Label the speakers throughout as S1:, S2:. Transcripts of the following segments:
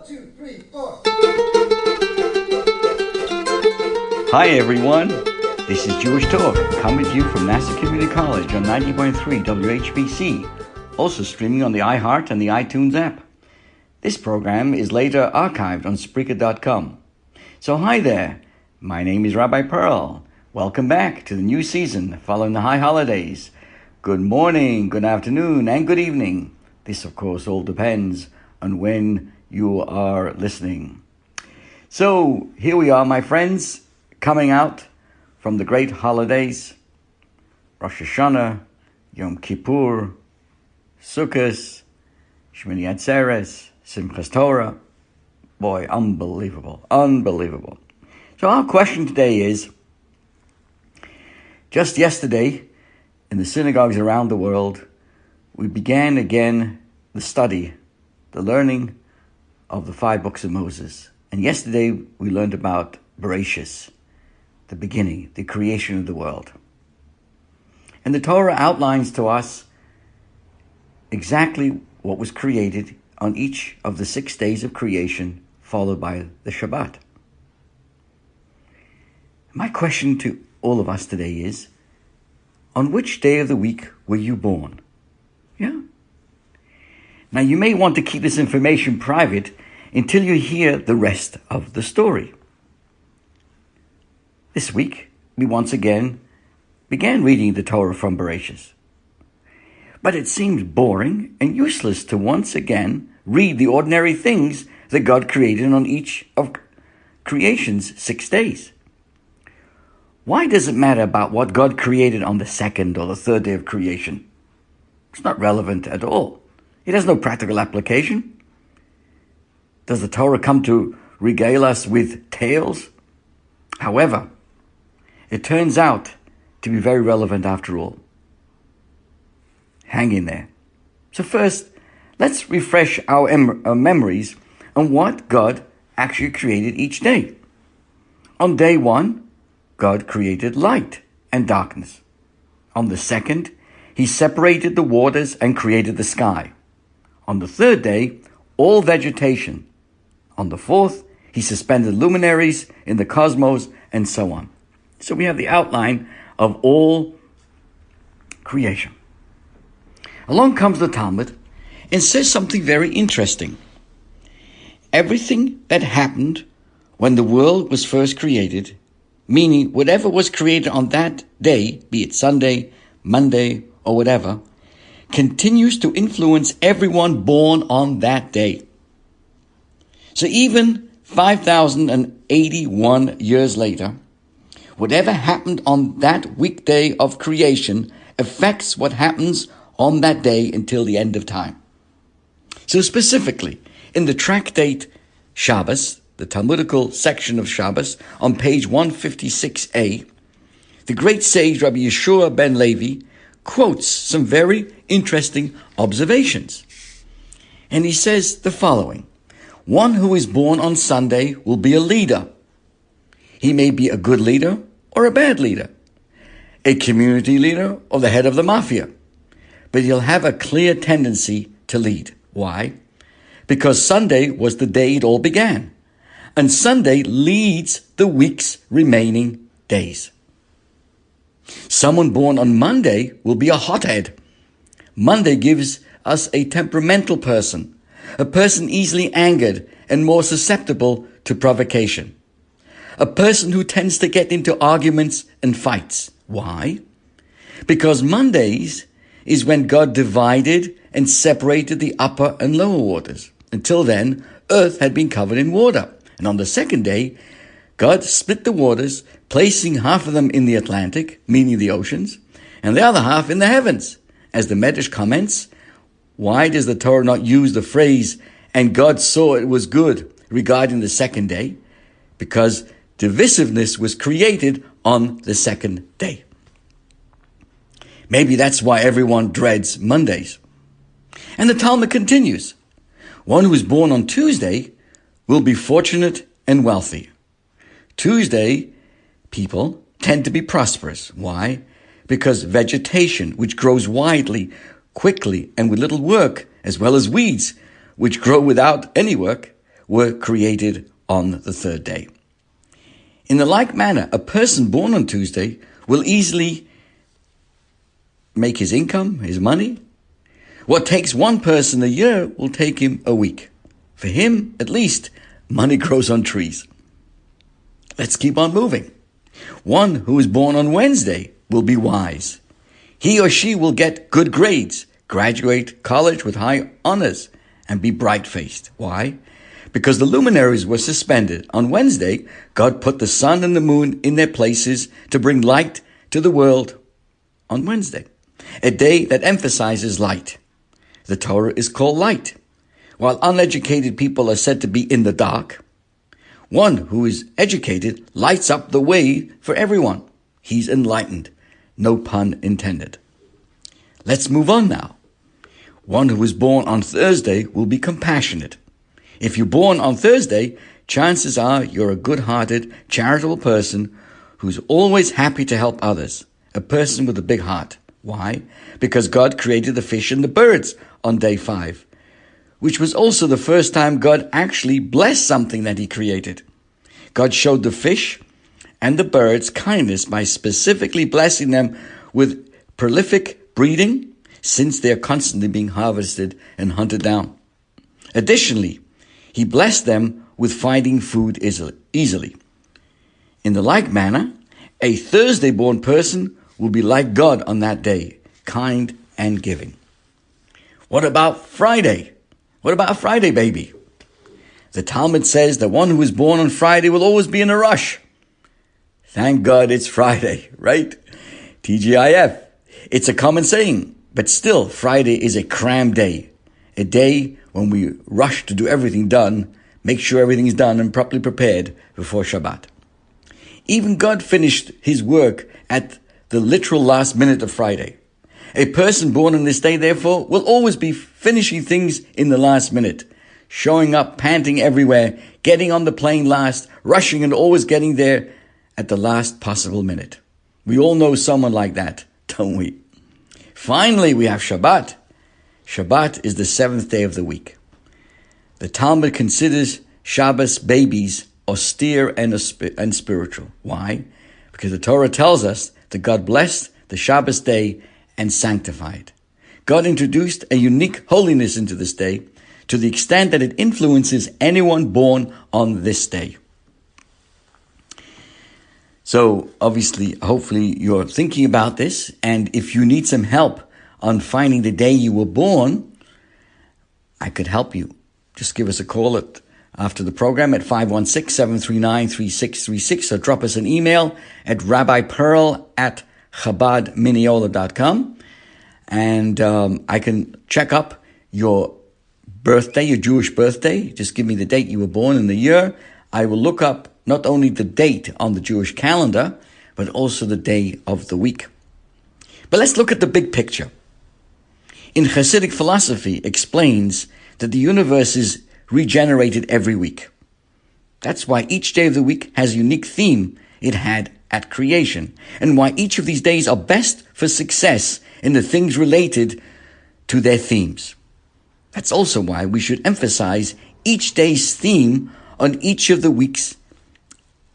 S1: two, three, four.
S2: Hi everyone, this is Jewish Talk, coming to you from Nassau Community College on 90.3 WHPC, also streaming on the iHeart and the iTunes app. This program is later archived on Spreaker.com. So hi there, my name is Rabbi Perl. Welcome back to the new season following the high holidays. Good morning, good afternoon, and good evening. This, of course, all depends on when you are listening. So here we are, my friends, coming out from the great holidays, Rosh Hashanah, Yom Kippur, Sukkot, Shmini Atzeres, Simchas Torah. Boy, unbelievable. So our question today is, just yesterday, in the synagogues around the world, we began again the study, the learning of the 5 books of Moses. And yesterday we learned about Bereshis, the beginning, the creation of the world. And the Torah outlines to us exactly what was created on each of the 6 days of creation, followed by the Shabbat. My question to all of us today is, on which day of the week were you born? Yeah. Now you may want to keep this information private until you hear the rest of the story. This week, we once again began reading the Torah from Bereshis. But it seems boring and useless to once again read the ordinary things that God created on each of creation's 6 days. Why does it matter about what God created on the 2nd or the 3rd day of creation? It's not relevant at all. It has no practical application. Does the Torah come to regale us with tales? However, it turns out to be very relevant after all. Hang in there. So first, let's refresh our memories on what God actually created each day. On day 1, God created light and darkness. On the 2nd, He separated the waters and created the sky. On the 3rd day, all vegetation. On the 4th, He suspended luminaries in the cosmos and so on. So we have the outline of all creation. Along comes the Talmud and says something very interesting. Everything that happened when the world was first created, meaning whatever was created on that day, be it Sunday, Monday, or whatever, continues to influence everyone born on that day. So even 5,081 years later, whatever happened on that weekday of creation affects what happens on that day until the end of time. So specifically, in the tractate Shabbos, the Talmudical section of Shabbos, on page 156a, the great sage Rabbi Yeshua ben Levi quotes some very interesting observations. And he says the following: one who is born on Sunday will be a leader. He may be a good leader or a bad leader, a community leader or the head of the mafia, but he'll have a clear tendency to lead. Why? Because Sunday was the day it all began, and Sunday leads the week's remaining days. Someone born on Monday will be a hothead. Monday gives us a temperamental person, a person easily angered and more susceptible to provocation, a person who tends to get into arguments and fights. Why? Because Mondays is when God divided and separated the upper and lower waters. Until then, earth had been covered in water. And on the 2nd day, God split the waters, placing half of them in the Atlantic, meaning the oceans, and the other half in the heavens. As the Medrash comments, why does the Torah not use the phrase, and God saw it was good, regarding the 2nd day? Because divisiveness was created on the 2nd day. Maybe that's why everyone dreads Mondays. And the Talmud continues, one who is born on Tuesday will be fortunate and wealthy. Tuesday people tend to be prosperous. Why? Because vegetation, which grows widely, quickly, and with little work, as well as weeds, which grow without any work, were created on the third day. In the like manner, a person born on Tuesday will easily make his income, his money. What takes one person a year will take him a week. For him, at least, money grows on trees. Let's keep on moving. One who is born on Wednesday will be wise. He or she will get good grades, graduate college with high honors, and be bright-faced. Why? Because the luminaries were suspended. On Wednesday, God put the sun and the moon in their places to bring light to the world on Wednesday, a day that emphasizes light. The Torah is called light. While uneducated people are said to be in the dark, one who is educated lights up the way for everyone. He's enlightened. No pun intended. Let's move on now. One who is born on Thursday will be compassionate. If you're born on Thursday, chances are you're a good-hearted, charitable person who's always happy to help others. A person with a big heart. Why? Because God created the fish and the birds on day 5, which was also the first time God actually blessed something that he created. God showed the fish and the birds kindness by specifically blessing them with prolific breeding, since they are constantly being harvested and hunted down. Additionally, he blessed them with finding food easily. In the like manner, a Thursday-born person will be like God on that day, kind and giving. What about Friday? What about a Friday baby? The Talmud says that one who is born on Friday will always be in a rush. Thank God it's Friday, right? TGIF. It's a common saying, but still, Friday is a cram day. A day when we rush to do everything done, make sure everything is done and properly prepared before Shabbat. Even God finished his work at the literal last minute of Friday. A person born on this day, therefore, will always be finishing things in the last minute, showing up, panting everywhere, getting on the plane last, rushing and always getting there at the last possible minute. We all know someone like that, don't we? Finally, we have Shabbat. Shabbat is the 7th day of the week. The Talmud considers Shabbos babies austere and spiritual. Why? Because the Torah tells us that God blessed the Shabbos day and sanctified. God introduced a unique holiness into this day to the extent that it influences anyone born on this day. So obviously, hopefully you're thinking about this, and if you need some help on finding the day you were born, I could help you. Just give us a call after the program at 516-739-3636, or drop us an email at rabbiperl@chabadminiola.com, and I can check up your birthday, your Jewish birthday. Just give me the date you were born and the year. I will look up not only the date on the Jewish calendar, but also the day of the week. But let's look at the big picture. In Hasidic philosophy explains that the universe is regenerated every week. That's why each day of the week has a unique theme it had at creation, and why each of these days are best for success in the things related to their themes. That's also why we should emphasize each day's theme on each of the week's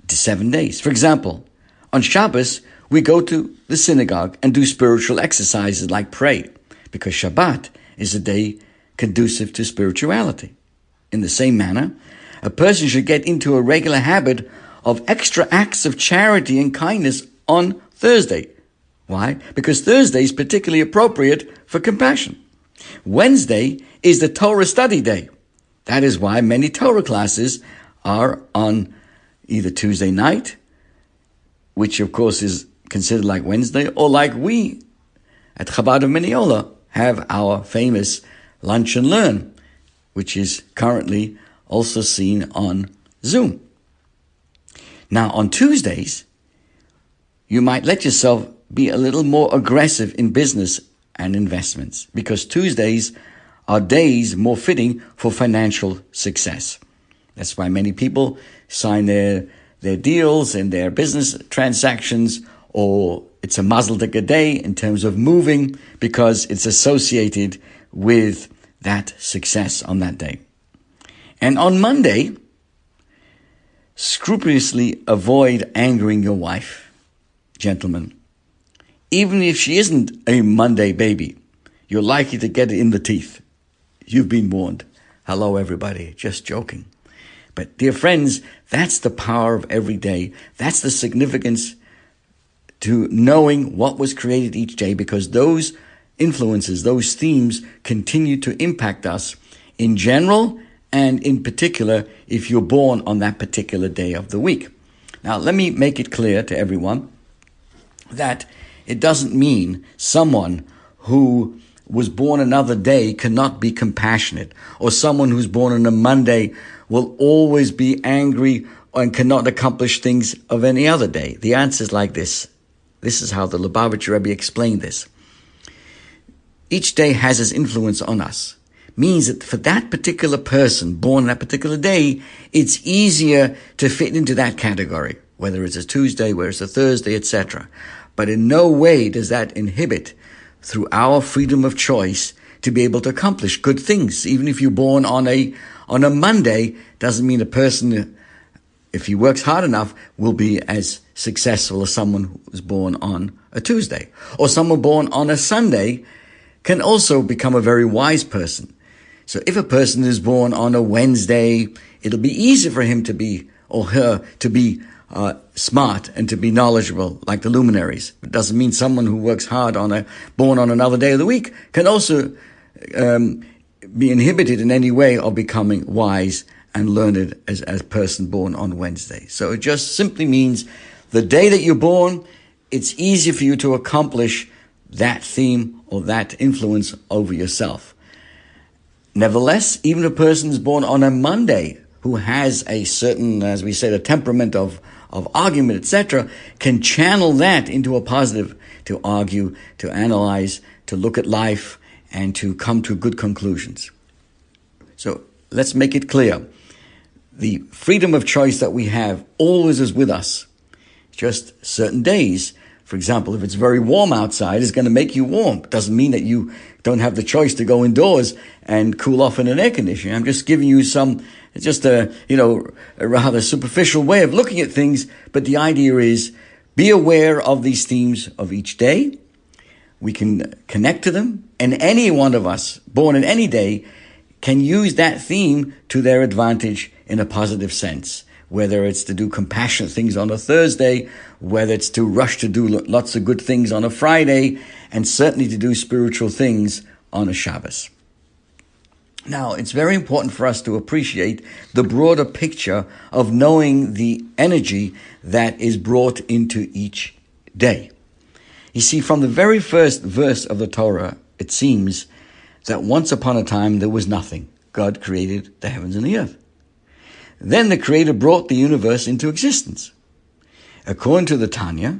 S2: 7 days. For example, on Shabbos, we go to the synagogue and do spiritual exercises like pray, because Shabbat is a day conducive to spirituality. In the same manner, a person should get into a regular habit of extra acts of charity and kindness on Thursday. Why? Because Thursday is particularly appropriate for compassion. Wednesday is the Torah study day. That is why many Torah classes are on either Tuesday night, which of course is considered like Wednesday, or like we at Chabad of Mineola have our famous Lunch and Learn, which is currently also seen on Zoom. Now on Tuesdays, you might let yourself be a little more aggressive in business and investments, because Tuesdays are days more fitting for financial success. That's why many people sign their deals and their business transactions, or it's a mazel tov day in terms of moving, because it's associated with that success on that day. And on Monday, scrupulously avoid angering your wife, gentlemen. Even if she isn't a Monday baby, you're likely to get it in the teeth. You've been warned. Hello, everybody. Just joking. But dear friends, that's the power of every day. That's the significance to knowing what was created each day, because those influences, those themes continue to impact us in general and in particular if you're born on that particular day of the week. Now, let me make it clear to everyone that it doesn't mean someone who was born another day cannot be compassionate, or someone who's born on a Monday will always be angry and cannot accomplish things of any other day. The answer is like this. This is how the Lubavitcher Rebbe explained this. Each day has its influence on us. Means that for that particular person born on that particular day, it's easier to fit into that category, whether it's a Tuesday, whether it's a Thursday, etc. But in no way does that inhibit, through our freedom of choice, to be able to accomplish good things. Even if you're born on a Monday, doesn't mean a person, if he works hard enough, will be as successful as someone who was born on a Tuesday. Or someone born on a Sunday can also become a very wise person. So if a person is born on a Wednesday, it'll be easy for him to be, or her, to be smart and to be knowledgeable like the luminaries. It doesn't mean someone who works hard born on another day of the week can also be inhibited in any way of becoming wise and learned as a person born on Wednesday. So it just simply means the day that you're born, it's easier for you to accomplish that theme or that influence over yourself. Nevertheless, even a person is born on a Monday who has a certain, as we said, a temperament of argument, etc., can channel that into a positive, to argue, to analyze, to look at life, and to come to good conclusions. So let's make it clear. The freedom of choice that we have always is with us. Just certain days, for example, if it's very warm outside, it's going to make you warm. It doesn't mean that you don't have the choice to go indoors and cool off in an air conditioner. I'm just giving you a rather superficial way of looking at things. But the idea is, be aware of these themes of each day. We can connect to them. And any one of us, born in any day, can use that theme to their advantage in a positive sense. Whether it's to do compassionate things on a Thursday, whether it's to rush to do lots of good things on a Friday, and certainly to do spiritual things on a Shabbos. Now, it's very important for us to appreciate the broader picture of knowing the energy that is brought into each day. You see, from the very first verse of the Torah, it seems that once upon a time there was nothing. God created the heavens and the earth. Then the Creator brought the universe into existence. According to the Tanya,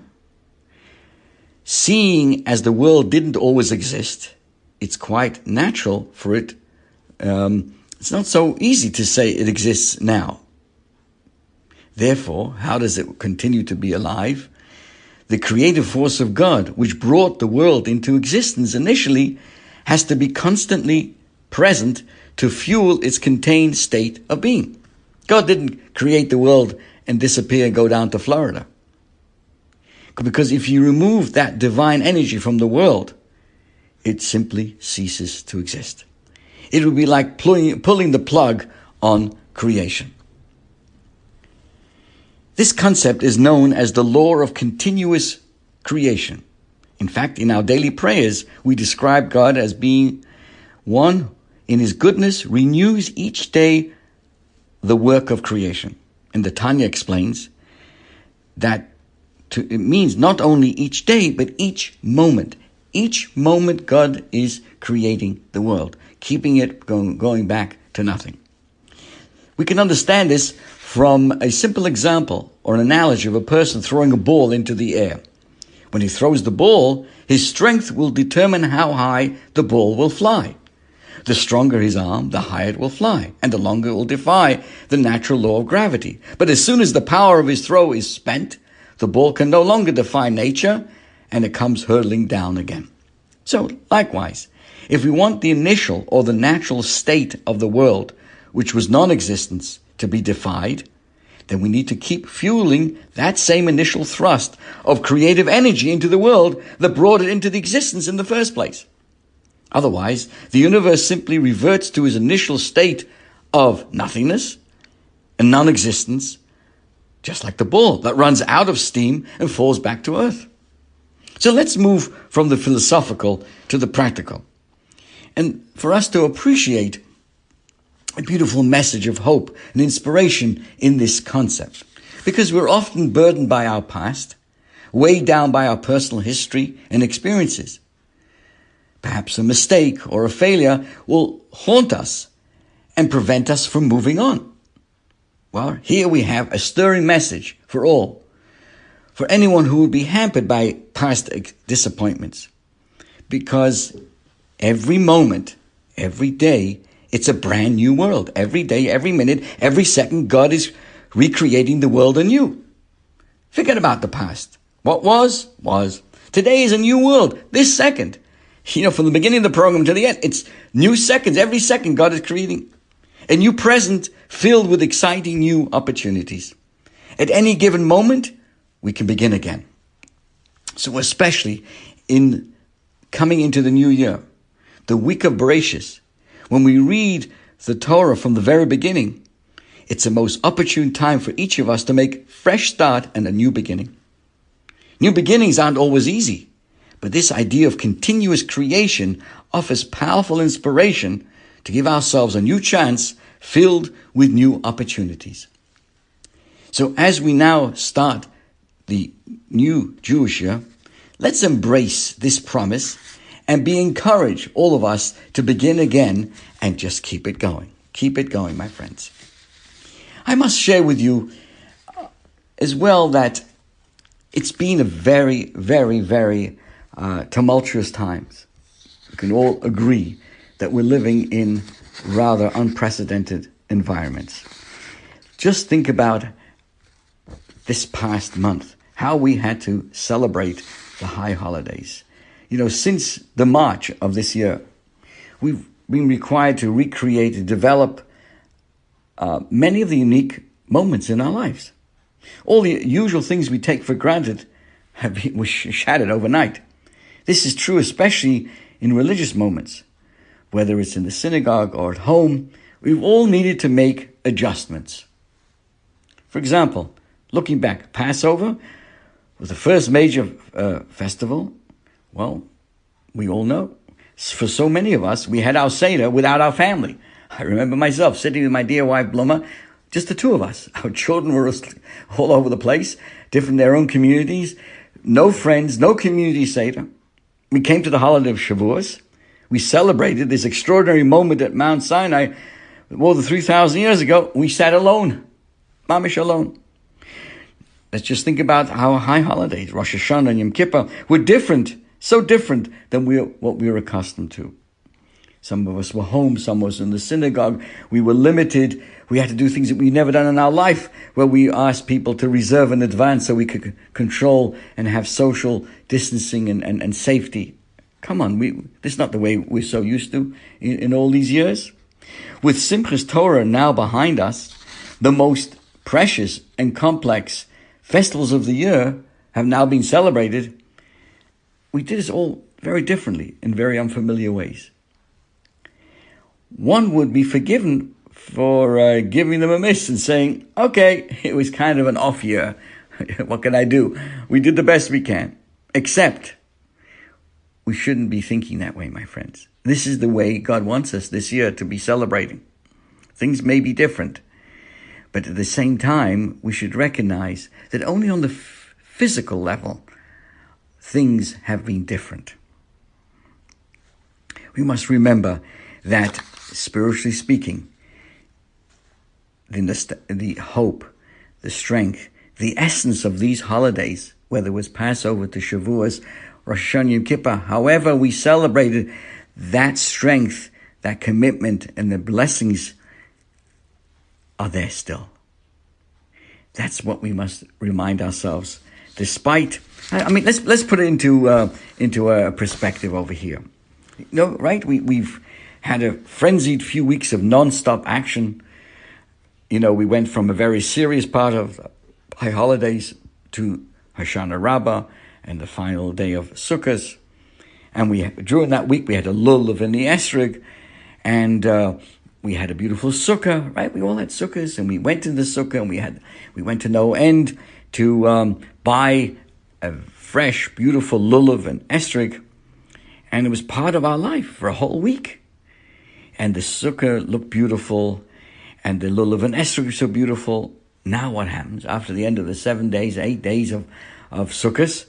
S2: seeing as the world didn't always exist, it's quite natural for it. It's not so easy to say it exists now. Therefore, how does it continue to be alive? The creative force of God, which brought the world into existence initially, has to be constantly present to fuel its contained state of being. God didn't create the world and disappear and go down to Florida. Because if you remove that divine energy from the world, it simply ceases to exist. It would be like pulling the plug on creation. This concept is known as the law of continuous creation. In fact, in our daily prayers, we describe God as being one in His goodness renews each day the work of creation. And the Tanya explains that it means not only each day, but each moment. Each moment God is creating the world, keeping it going back to nothing. We can understand this from a simple example or an analogy of a person throwing a ball into the air. When he throws the ball, his strength will determine how high the ball will fly. The stronger his arm, the higher it will fly, and the longer it will defy the natural law of gravity. But as soon as the power of his throw is spent, the ball can no longer defy nature, and it comes hurtling down again. So, likewise, if we want the initial or the natural state of the world, which was non-existence, to be defied, then we need to keep fueling that same initial thrust of creative energy into the world that brought it into the existence in the first place. Otherwise, the universe simply reverts to its initial state of nothingness and non-existence, just like the ball that runs out of steam and falls back to earth. So let's move from the philosophical to the practical. And for us to appreciate a beautiful message of hope and inspiration in this concept. Because we're often burdened by our past, weighed down by our personal history and experiences. Perhaps a mistake or a failure will haunt us and prevent us from moving on. Well, here we have a stirring message for all. For anyone who would be hampered by past disappointments. Because every moment, every day, it's a brand new world. Every day, every minute, every second, God is recreating the world anew. Forget about the past. What was. Today is a new world. This second. From the beginning of the program to the end, it's new seconds. Every second, God is creating a new present filled with exciting new opportunities. At any given moment, we can begin again. So especially in coming into the new year, the week of Bereshit, when we read the Torah from the very beginning, it's the most opportune time for each of us to make fresh start and a new beginning. New beginnings aren't always easy, but this idea of continuous creation offers powerful inspiration to give ourselves a new chance filled with new opportunities. So as we now start the new Jewish year, let's embrace this promise and be encouraged, all of us, to begin again and just keep it going. Keep it going, my friends. I must share with you as well that it's been a very, very, very tumultuous times. We can all agree that we're living in rather unprecedented environments. Just think about this past month, how we had to celebrate the high holidays. Since the March of this year, we've been required to recreate and develop many of the unique moments in our lives. All the usual things we take for granted were shattered overnight. This is true especially in religious moments. Whether it's in the synagogue or at home, we've all needed to make adjustments. For example, looking back, Passover was the first major festival. Well, we all know. For so many of us, we had our Seder without our family. I remember myself sitting with my dear wife, Bluma, just the two of us. Our children were all over the place, different in their own communities. No friends, no community Seder. We came to the holiday of Shavuos. We celebrated this extraordinary moment at Mount Sinai more than 3,000 years ago. We sat alone, mamish alone. Let's just think about our high holidays, Rosh Hashanah and Yom Kippur, were different, so different than what we were accustomed to. Some of us were home, some of us in the synagogue. We were limited. We had to do things that we'd never done in our life, where we asked people to reserve in advance so we could control and have social distancing and safety. Come on, this is not the way we're so used to in all these years. With Simchas Torah now behind us, the most precious and complex festivals of the year have now been celebrated. We did this all very differently in very unfamiliar ways. One would be forgiven for giving them a miss and saying, okay, it was kind of an off year. What can I do? We did the best we can. Except, we shouldn't be thinking that way, my friends. This is the way God wants us this year to be celebrating. Things may be different, but at the same time, we should recognize that only on the physical level, things have been different. We must remember that, spiritually speaking, the hope, the strength, the essence of these holidays, whether it was Passover to Shavuos, Rosh Hashanah, Yom Kippur, however we celebrated, that strength, that commitment, and the blessings are there still. That's what we must remind ourselves. Despite, let's put it into a perspective over here. Right? We've had a frenzied few weeks of non-stop action. You know, we went from a very serious part of high holidays to Hoshana Rabbah and the final day of Sukkot. And during that week, we had a lulav in the esrog, and we had a beautiful sukkah, right? We all had sukkahs, and we went to the sukkah, and we went to no end to buy a fresh, beautiful lulav and esrog, and it was part of our life for a whole week. And the sukkah looked beautiful, and the lulav and esrog were so beautiful. Now what happens after the end of the 7 days, 8 days of Sukkot?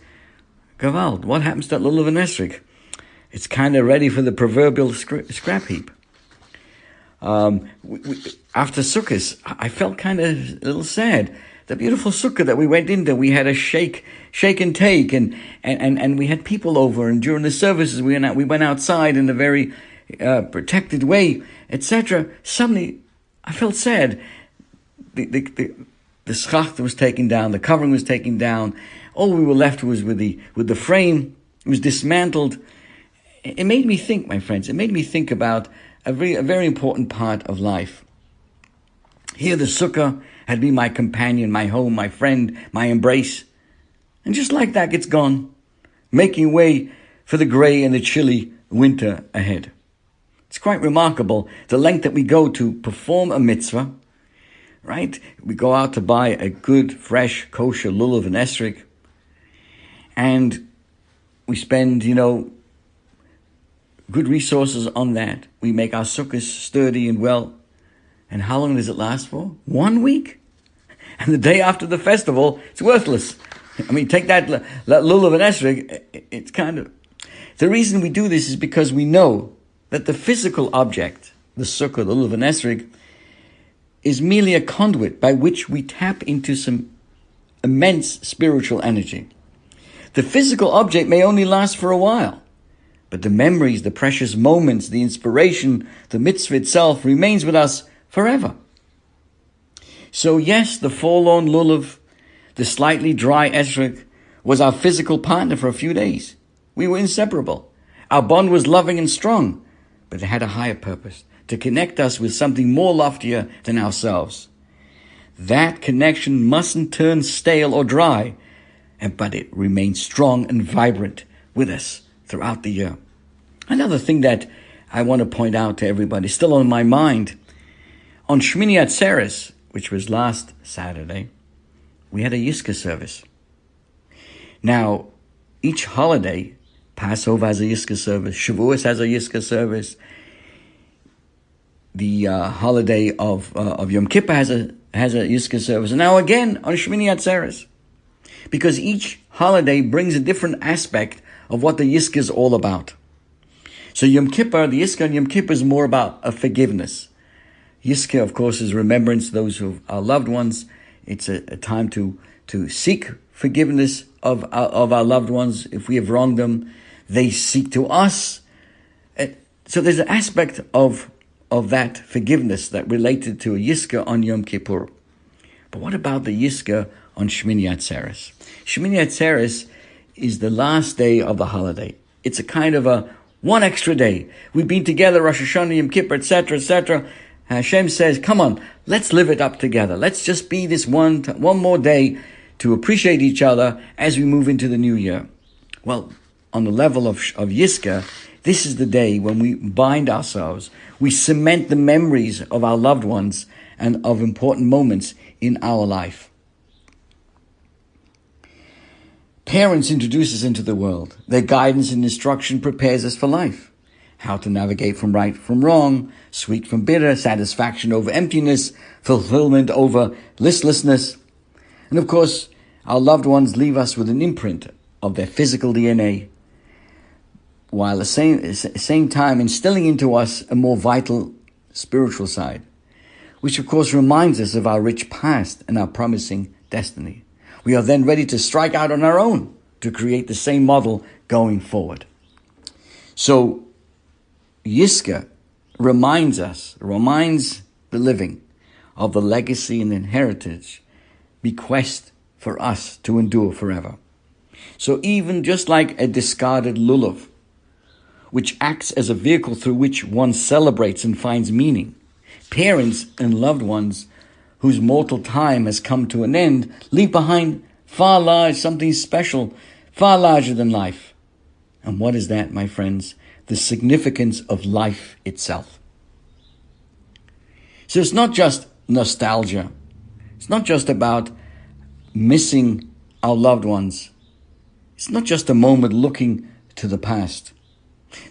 S2: Gavald, what happens to that lulav and esrog? It's kind of ready for the proverbial scrap heap. After Sukkot, I felt kind of a little sad. The beautiful sukkah that we went into, we had a shake and take, and we had people over, and during the services we went outside in a very protected way, etc. Suddenly, I felt sad. The schacht was taken down, the covering was taken down. All we were left was with the frame. It was dismantled. It made me think, my friends. It made me think about a very important part of life. Here, the sukkah had been my companion, my home, my friend, my embrace, and just like that, it's gone, making way for the grey and the chilly winter ahead. It's quite remarkable the length that we go to perform a mitzvah. Right? We go out to buy a good, fresh, kosher lulav and esrog, and we spend, good resources on that. We make our sukkahs sturdy and well. And how long does it last for? 1 week. And the day after the festival, it's worthless. I mean, take that lulav and esrog, it's kind of... The reason we do this is because we know that the physical object, the sukkah, the lulav and esrog, is merely a conduit by which we tap into some immense spiritual energy. The physical object may only last for a while, but the memories, the precious moments, the inspiration, the mitzvah itself remains with us forever. So yes, the forlorn lulav, the slightly dry esrog, was our physical partner for a few days. We were inseparable. Our bond was loving and strong, but it had a higher purpose, to connect us with something more loftier than ourselves. That connection mustn't turn stale or dry, but it remains strong and vibrant with us throughout the year. Another thing that I want to point out to everybody, still on my mind, on Shmini Atzeres, which was last Saturday, we had a Yizkor service. Now, each holiday, Passover has a Yizkor service, Shavuos has a Yizkor service, the holiday of Yom Kippur has a Yizkor service, and now again on Shmini Atzeres, because each holiday brings a different aspect of what the Yizkor is all about. So Yom Kippur, the Yizkor on Yom Kippur is more about a forgiveness. Yizkor, of course, is remembrance to those who are loved ones. It's a time to seek forgiveness of our loved ones if we have wronged them. They seek to us. So there's an aspect of that forgiveness that related to a Yizkor on Yom Kippur. But what about the Yizkor on Shmini Atzeres? Shmini Atzeres is the last day of the holiday. It's a kind of one extra day. We've been together, Rosh Hashanah, Yom Kippur, etc., etc. Hashem says, come on, let's live it up together. Let's just be this one more day to appreciate each other as we move into the new year. Well, on the level of Yizkor, this is the day when we bind ourselves. We cement the memories of our loved ones and of important moments in our life. Parents introduce us into the world. Their guidance and instruction prepares us for life. How to navigate from right from wrong, sweet from bitter, satisfaction over emptiness, fulfillment over listlessness. And of course, our loved ones leave us with an imprint of their physical DNA, while at the same time instilling into us a more vital spiritual side, which of course reminds us of our rich past and our promising destiny. We are then ready to strike out on our own to create the same model going forward. So Yizkor reminds the living of the legacy and heritage bequest for us to endure forever. So even just like a discarded lulav, which acts as a vehicle through which one celebrates and finds meaning. Parents and loved ones whose mortal time has come to an end leave behind something special, far larger than life. And what is that, my friends? The significance of life itself. So it's not just nostalgia. It's not just about missing our loved ones. It's not just a moment looking to the past.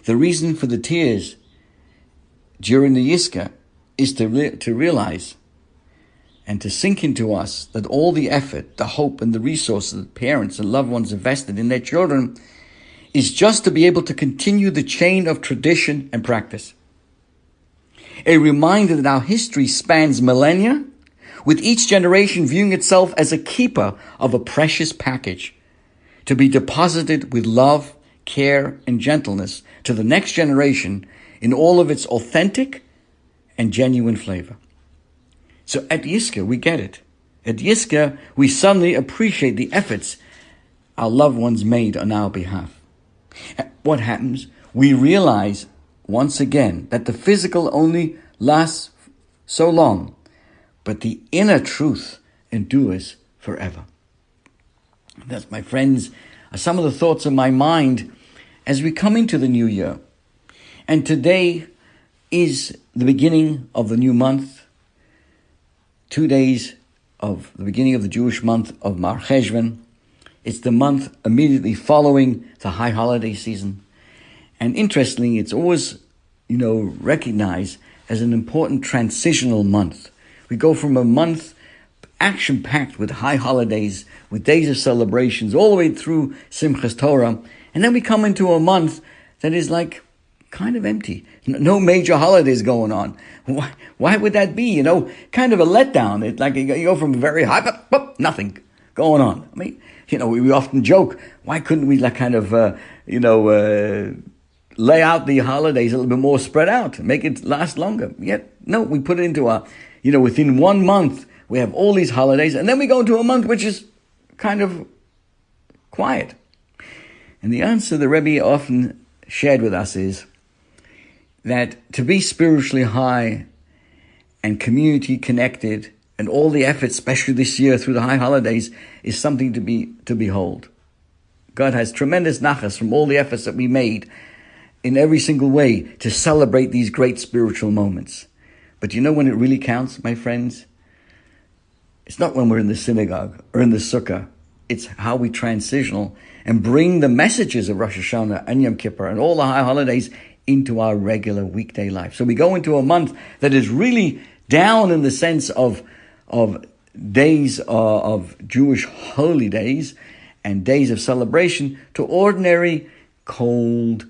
S2: The reason for the tears during the Yizka is to realize and to sink into us that all the effort, the hope, and the resources that parents and loved ones invested in their children is just to be able to continue the chain of tradition and practice. A reminder that our history spans millennia, with each generation viewing itself as a keeper of a precious package to be deposited with love, care, and gentleness to the next generation in all of its authentic and genuine flavor. So at Yizka, we get it. At Yizka, we suddenly appreciate the efforts our loved ones made on our behalf. What happens? We realize once again that the physical only lasts so long, but the inner truth endures forever. That's, my friends, are some of the thoughts of my mind as we come into the new year. And today is the beginning of the new month, 2 days of the beginning of the Jewish month of Mar Cheshvan. It's the month immediately following the high holiday season. And interestingly, it's always, recognized as an important transitional month. We go from a month action-packed with high holidays, with days of celebrations, all the way through Simchas Torah. And then we come into a month that is like kind of empty. No major holidays going on. Why would that be? Kind of a letdown. It's like you go from very high, but nothing going on. I mean, we often joke, why couldn't we lay out the holidays a little bit more spread out, make it last longer? Yet, no, we put it into within 1 month, we have all these holidays, and then we go into a month which is kind of quiet. And the answer the Rabbi often shared with us is that to be spiritually high and community connected and all the efforts, especially this year through the high holidays, is something to behold. God has tremendous nachas from all the efforts that we made in every single way to celebrate these great spiritual moments. But when it really counts, my friends? It's not when we're in the synagogue or in the sukkah. It's how we transitional and bring the messages of Rosh Hashanah and Yom Kippur and all the high holidays into our regular weekday life. So we go into a month that is really down in the sense of days of Jewish holy days and days of celebration to ordinary, cold,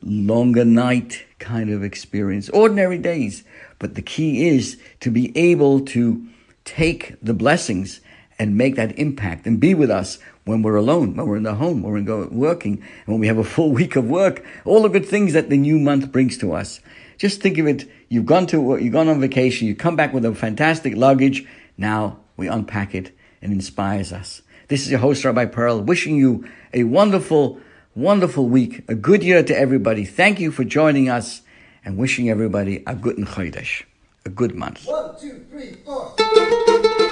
S2: longer night kind of experience. Ordinary days. But the key is to be able to take the blessings and make that impact and be with us when we're alone, when we're in the home, when we're working, and when we have a full week of work, all the good things that the new month brings to us. Just think of it. You've gone on vacation, you come back with a fantastic luggage. Now we unpack it and inspires us. This is your host, Rabbi Perl, wishing you a wonderful, wonderful week, a good year to everybody. Thank you for joining us and wishing everybody a good chodesh, a good month.
S1: 1, 2, 3, 4.